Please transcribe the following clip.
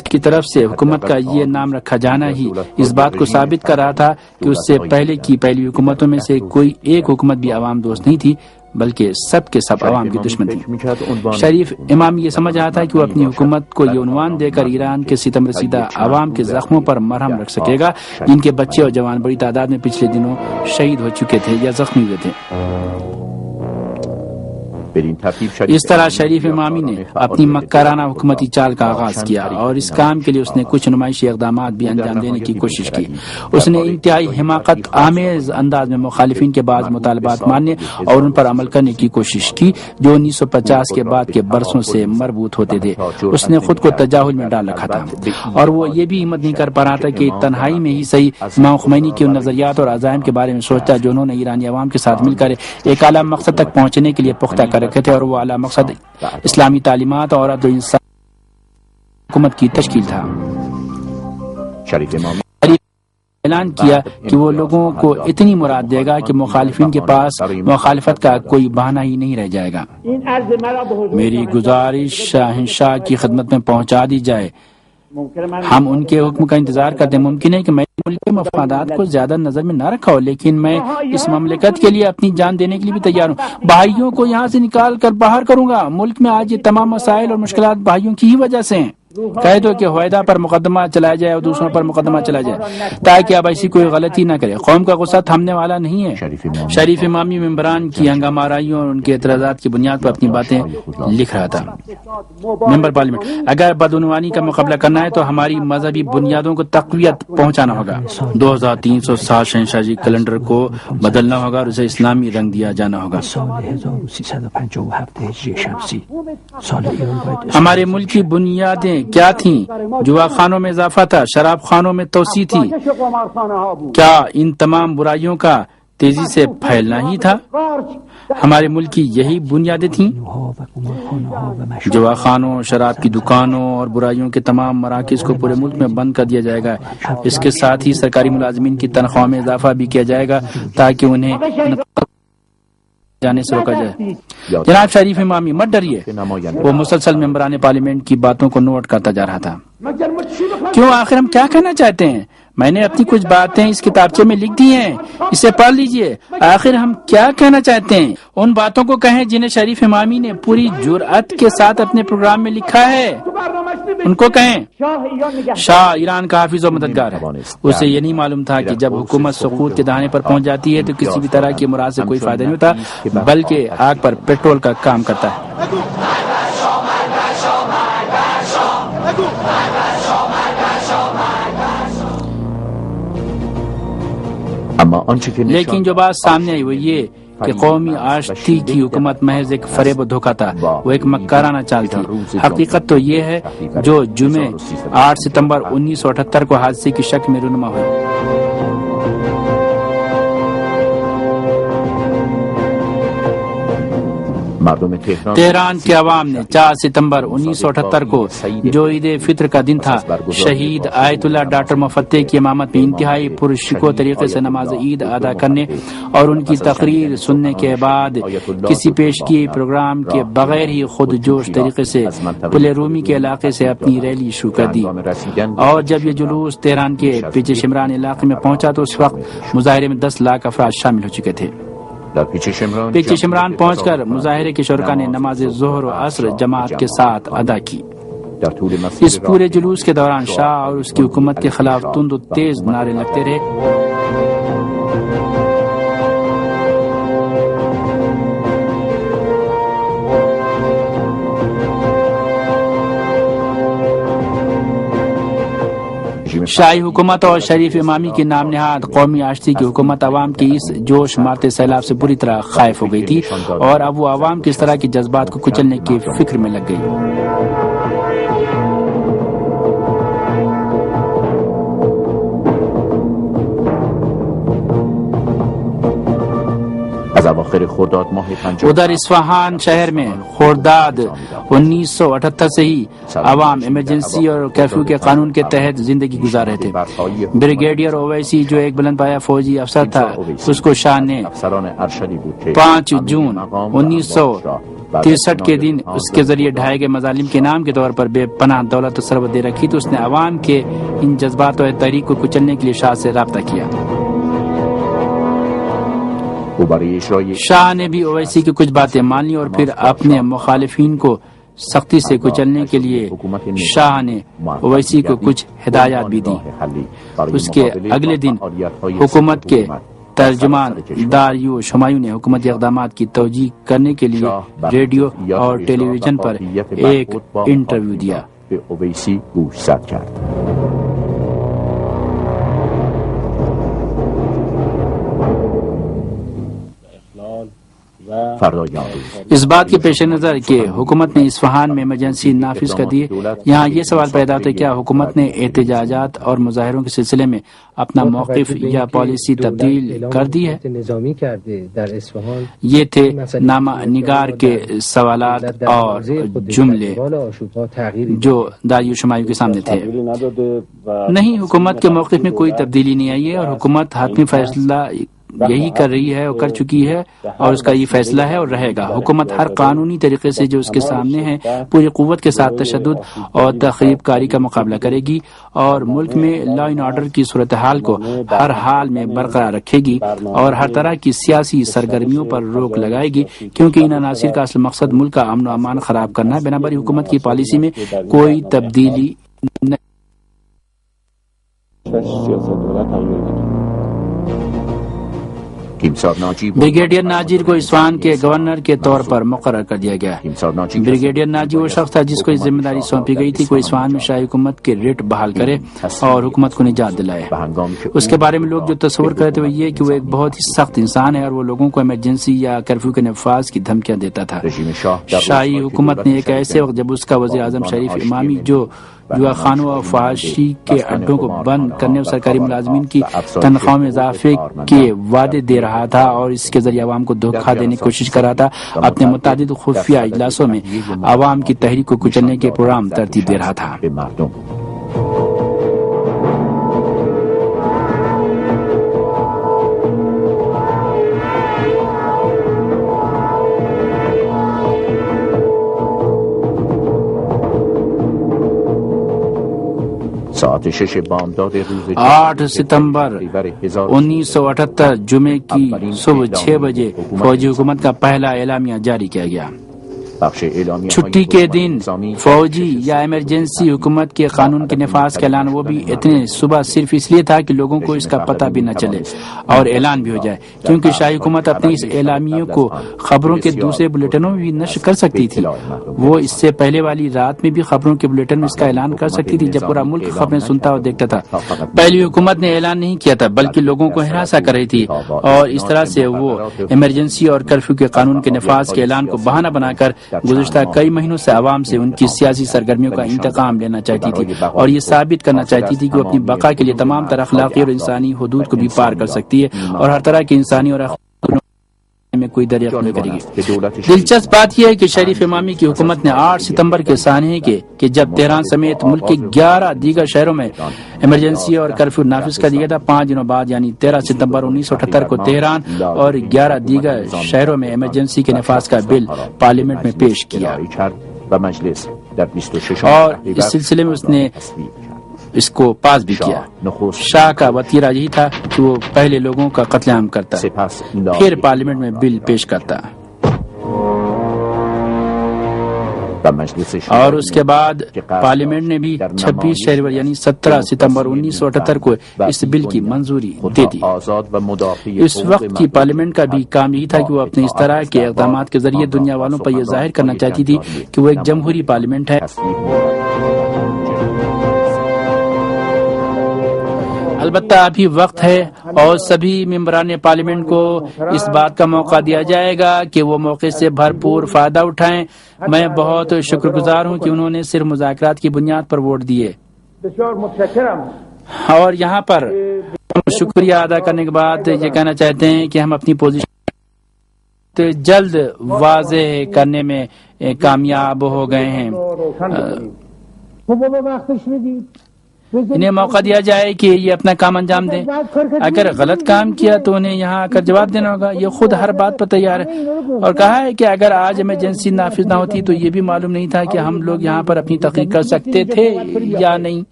کی طرف سے حکومت کا یہ نام رکھا جانا ہی اس بات کو ثابت کر رہا تھا کہ اس سے پہلے کی پہلی حکومتوں میں سے کوئی ایک حکومت بھی عوام دوست نہیں تھی، بلکہ سب کے سب عوام کی دشمن تھی۔ شریف امام یہ سمجھ رہا تھا کہ وہ اپنی حکومت کو یہ عنوان دے کر ایران کے ستم رسیدہ عوام کے زخموں پر مرہم رکھ سکے گا، جن کے بچے اور جوان بڑی تعداد میں پچھلے دنوں شہید ہو چکے تھے یا زخمی ہوئے تھے۔ اس طرح شریف امامی نے اپنی مکرانہ حکومتی چال کا آغاز کیا اور اس کام کے لیے اس نے کچھ نمائشی اقدامات بھی انجام دینے کی کوشش کی۔ اس نے انتہائی حماقت آمیز انداز میں مخالفین کے بعض مطالبات ماننے اور ان پر عمل کرنے کی کوشش کی جو 1950 کے بعد کے برسوں سے مربوط ہوتے تھے۔ اس نے خود کو تجاہل میں ڈال رکھا تھا اور وہ یہ بھی ہمت نہیں کر پا رہا تھا کہ تنہائی میں ہی صحیح امام خمینی کے ان نظریات اور عزائم کے بارے میں سوچتا جو انہوں نے ایرانی عوام کے ساتھ مل کر ایک اعلیٰ مقصد تک پہنچنے کے لیے پختہ کر رکھے تھے، اور وہ اعلیٰ مقصد اسلامی تعلیمات اور عدل و انصاف حکومت کی تشکیل تھا۔ شریف امام اعلان کیا کہ وہ لوگوں کو اتنی مراد دے گا کہ مخالفین کے پاس مخالفت کا کوئی بہانہ ہی نہیں رہ جائے گا۔ میری گزارش شاہنشاہ کی خدمت میں پہنچا دی جائے، ہم ان کے حکم کا انتظار کرتے ہیں۔ ممکن ہے کہ میں ملک کے مفادات کو زیادہ نظر میں نہ رکھا ہو، لیکن میں اس مملکت کے لیے اپنی جان دینے کے لیے بھی تیار ہوں۔ بھائیوں کو یہاں سے نکال کر باہر کروں گا۔ ملک میں آج یہ تمام مسائل اور مشکلات بھائیوں کی ہی وجہ سے ہیں۔ کہہ دو کہ ہویدا پر مقدمہ چلایا جائے اور دوسروں پر مقدمہ چلایا جائے تاکہ اب ایسی کوئی غلطی نہ کرے۔ قوم کا غصہ تھمنے والا نہیں ہے۔ شریف امامی ممبران کی ہنگامہ آرائیوں اور ان کے اعتراضات کی بنیاد پر اپنی باتیں لکھ رہا تھا۔ ممبر پارلیمنٹ، اگر بدعنوانی کا مقابلہ کرنا ہے تو ہماری مذہبی بنیادوں کو تقویت پہنچانا ہوگا۔ 2360 شہنشاہی کیلنڈر کو بدلنا ہوگا اور اسے اسلامی رنگ دیا جانا ہوگا۔ ہمارے ملک کی بنیادیں کیا تھیں؟ جوا خانوں میں اضافہ تھا، شراب خانوں میں توسیع تھی۔ کیا ان تمام برائیوں کا تیزی سے پھیلنا ہی تھا؟ ہمارے ملک کی یہی بنیادیں تھیں۔ جوا خانوں، شراب کی دکانوں اور برائیوں کے تمام مراکز کو پورے ملک میں بند کر دیا جائے گا۔ اس کے ساتھ ہی سرکاری ملازمین کی تنخواہ میں اضافہ بھی کیا جائے گا تاکہ انہیں جانے سے روکا جائے۔ جناب شریف امامی مت ڈریے، وہ مسلسل ممبران پارلیمنٹ کی باتوں کو نوٹ کرتا جا رہا تھا۔ کیوں، آخر ہم کیا کہنا چاہتے ہیں؟ میں نے اپنی کچھ باتیں اس کتابچے میں لکھ دی ہیں، اسے پڑھ لیجئے۔ آخر ہم کیا کہنا چاہتے ہیں؟ ان باتوں کو کہیں جنہیں شریف امامی نے پوری جرأت کے ساتھ اپنے پروگرام میں لکھا ہے، ان کو کہیں۔ شاہ ایران کا حافظ و مددگار ہے۔ اسے یہ نہیں معلوم تھا کہ جب حکومت سقوط کے دہانے پر پہنچ جاتی ہے تو کسی بھی طرح کی مراد سے کوئی فائدہ نہیں ہوتا، بلکہ آگ پر پیٹرول کا کام کرتا ہے۔ لیکن جو بات سامنے آئی وہ یہ کہ قومی آشتی کی حکومت محض ایک فریب و دھوکہ تھا، وہ ایک مکرانہ چال تھی۔ حقیقت تو یہ ہے جو جمعے 8 ستمبر 1978 کو حادثے کی شکل میں رونما ہوئی۔ تہران کے عوام نے 4 ستمبر 1978 کو جو عید فطر کا دن تھا، شہید آیت اللہ ڈاکٹر مفتح کی امامت میں انتہائی پرشکوہ طریقے سے نماز عید ادا کرنے اور ان کی تقریر سننے کے بعد کسی پیشگی پروگرام کے بغیر ہی خود جوش طریقے سے پل رومی کے علاقے سے اپنی ریلی شروع کر دی، اور جب یہ جلوس تہران کے پیچے شمران علاقے میں پہنچا تو اس وقت مظاہرے میں 10 لاکھ افراد شامل ہو چکے تھے۔ پیچے شمران پہنچ کر مظاہرے کے شرکا نے نماز ظہر و عصر جماعت کے ساتھ ادا کی۔ اس پورے جلوس کے دوران شاہ اور اس کی حکومت کے خلاف تند و تیز نعرے لگتے رہے۔ شاہی حکومت اور شریف امامی کی نام نہاد قومی آشتی کی حکومت عوام کی اس جوش مارتے سیلاب سے بری طرح خائف ہو گئی تھی، اور اب وہ عوام کی اس طرح کے جذبات کو کچلنے کی فکر میں لگ گئی۔ ادھر اصفہان شہر میں خرداد 1978 سے ہی عوام ایمرجنسی اور کرفیو کے قانون کے تحت زندگی گزار رہے تھے۔ بریگیڈیئر اویسی جو ایک بلند پایہ فوجی افسر تھا، اس کو شاہ نے 5 جون 1978 63 کے دن اس کے ذریعے ڈھائے گئے مظالم کے انعام کے طور پر بے پناہ دولت و ثروت دے رکھی تو اس نے عوام کے ان جذبات و تحریک کو کچلنے کے لیے شاہ سے رابطہ کیا۔ شاہ نے بھی اویسی کی کچھ باتیں مان لی اور پھر اپنے مخالفین کو سختی سے کچلنے کے لیے شاہ نے اویسی کو کچھ ہدایات بھی دی۔ اس کے اگلے دن حکومت کے ترجمان داریوش ہمایوں نے حکومتی اقدامات کی توجیہ کرنے کے لیے ریڈیو اور ٹیلی ویژن پر ایک انٹرویو دیا۔ اویسی گوشزد کرد۔ اس بات کے پیش نظر کہ حکومت نے اصفہان میں ایمرجنسی نافذ کر دی، یہاں یہ سوال پیدا ہوتا ہے کیا حکومت نے احتجاجات اور مظاہروں کے سلسلے میں اپنا موقف یا پالیسی تبدیل کر دی ہے؟ یہ تھے نامہ نگار کے سوالات اور جملے جو داریوش ہمایوں کے سامنے تھے۔ نہیں، حکومت کے موقف میں کوئی تبدیلی نہیں آئی ہے اور حکومت حتمی فیصلہ یہی کر رہی ہے اور کر چکی ہے اور اس کا یہ فیصلہ ہے اور رہے گا۔ حکومت ہر قانونی طریقے سے جو اس کے سامنے ہے پوری قوت کے ساتھ تشدد اور تخریب کاری کا مقابلہ کرے گی اور ملک میں لا اینڈ آرڈر کی صورتحال کو ہر حال میں برقرار رکھے گی اور ہر طرح کی سیاسی سرگرمیوں پر روک لگائے گی، کیونکہ ان عناصر کا اصل مقصد ملک کا امن و امان خراب کرنا ہے۔ بنابراین حکومت کی پالیسی میں کوئی تبدیلی نہیں۔ بریگیڈیئر ناجر کو اصفہان کے گورنر کے طور پر مقرر کر دیا گیا۔ بریگیڈیئر ناجر وہ شخص تھا جس کو یہ ذمہ داری سونپی گئی تھی کہ وہ اصفہان میں شاہی حکومت کے ریٹ بحال کرے اور حکومت کو نجات دلائے۔ اس کے بارے میں لوگ جو تصور کرتے وہ یہ کہ وہ ایک بہت ہی سخت انسان ہے اور وہ لوگوں کو ایمرجنسی یا کرفیو کے نفاذ کی دھمکیاں دیتا تھا۔ شاہی حکومت نے ایک ایسے وقت جب اس کا وزیر اعظم شریف امامی جو جواخانوں اور فحاشی کے اڈوں کو بند کرنے اور سرکاری ملازمین کی تنخواہوں میں اضافے کے وعدے دے رہا تھا اور اس کے ذریعے عوام کو دھوکہ دینے کی کوشش کر رہا تھا، اپنے متعدد خفیہ اجلاسوں میں عوام کی تحریک کو کچلنے کے پروگرام ترتیب دے رہا تھا۔ ساعت 6 بامداد روز 8 ستمبر 1978 جمعے کی صبح 6 بجے فوجی حکومت کا پہلا اعلامیہ جاری کیا گیا۔ چھٹی کے دن فوجی یا ایمرجنسی حکومت کے قانون کے نفاذ کا اعلان وہ بھی اتنے صبح صرف اس لیے تھا کہ لوگوں کو اس کا پتہ بھی نہ چلے اور اعلان بھی ہو جائے، کیونکہ شاہی حکومت اپنی اس اعلامیوں کو خبروں کے دوسرے بلٹنوں میں بھی نشر کر سکتی تھی۔ وہ اس سے پہلے والی رات میں بھی خبروں کے بلٹن میں اس کا اعلان کر سکتی تھی جب پورا ملک خبریں سنتا اور دیکھتا تھا۔ پہلی حکومت نے اعلان نہیں کیا تھا بلکہ لوگوں کو ہراساں کر رہی تھی اور اس طرح سے وہ ایمرجنسی اور کرفیو کے قانون کے نفاذ کے اعلان کو بہانہ بنا کر گزشتہ کئی مہینوں سے عوام سے ان کی سیاسی سرگرمیوں کا انتقام لینا چاہتی تھی اور یہ ثابت کرنا چاہتی تھی کہ وہ اپنی بقا کے لیے تمام تر اخلاقی اور انسانی حدود کو بھی پار کر سکتی ہے اور ہر طرح کے انسانی اور میں کوئی دریافت نہیں کرے گی۔ دلچسپ بات یہ ہے کہ شریف امامی کی حکومت نے 8 ستمبر کے سانحے کے کہ جب تہران سمیت ملک کے 11 دیگر شہروں میں ایمرجنسی اور کرفیو نافذ کر دیا تھا، 5 دنوں بعد یعنی 13 ستمبر 1978 کو تہران اور 11 دیگر شہروں میں ایمرجنسی کے نفاذ کا بل پارلیمنٹ میں پیش کیا اور اس سلسلے میں اس نے اس کو پاس بھی کیا۔ شاہ کا وتیرہ یہی تھا کہ وہ پہلے لوگوں کا قتل عام کرتا پھر پارلیمنٹ میں بل پیش کرتا اور اس کے بعد پارلیمنٹ نے بھی 26 شہریور یعنی 17 ستمبر 1978 کو اس بل کی منظوری دے دی۔ اس وقت کی پارلیمنٹ کا بھی کام یہی تھا کہ وہ اپنے اس طرح کے اقدامات کے ذریعے دنیا والوں پر یہ ظاہر کرنا چاہتی تھی کہ وہ ایک جمہوری پارلیمنٹ ہے۔ البتہ ابھی وقت ہے اور سبھی ممبران پارلیمنٹ کو اس بات کا موقع دیا جائے گا کہ وہ موقع سے بھرپور فائدہ اٹھائیں۔ میں بہت شکر گزار ہوں کہ انہوں نے صرف مذاکرات کی بنیاد پر ووٹ دیے اور یہاں پر ہم شکریہ ادا کرنے کے بعد یہ کہنا چاہتے ہیں کہ ہم اپنی پوزیشن جلد واضح کرنے میں کامیاب ہو گئے ہیں۔ انہیں موقع دیا جائے کہ یہ اپنا کام انجام دیں. اگر غلط کام کیا تو انہیں یہاں آ کر جواب دینا ہوگا. یہ خود ہر بات پر تیار ہے اور کہا ہے کہ اگر آج ایمرجنسی نافذ نہ ہوتی تو یہ بھی معلوم نہیں تھا کہ ہم لوگ یہاں پر اپنی تقریر کر سکتے تھے یا نہیں.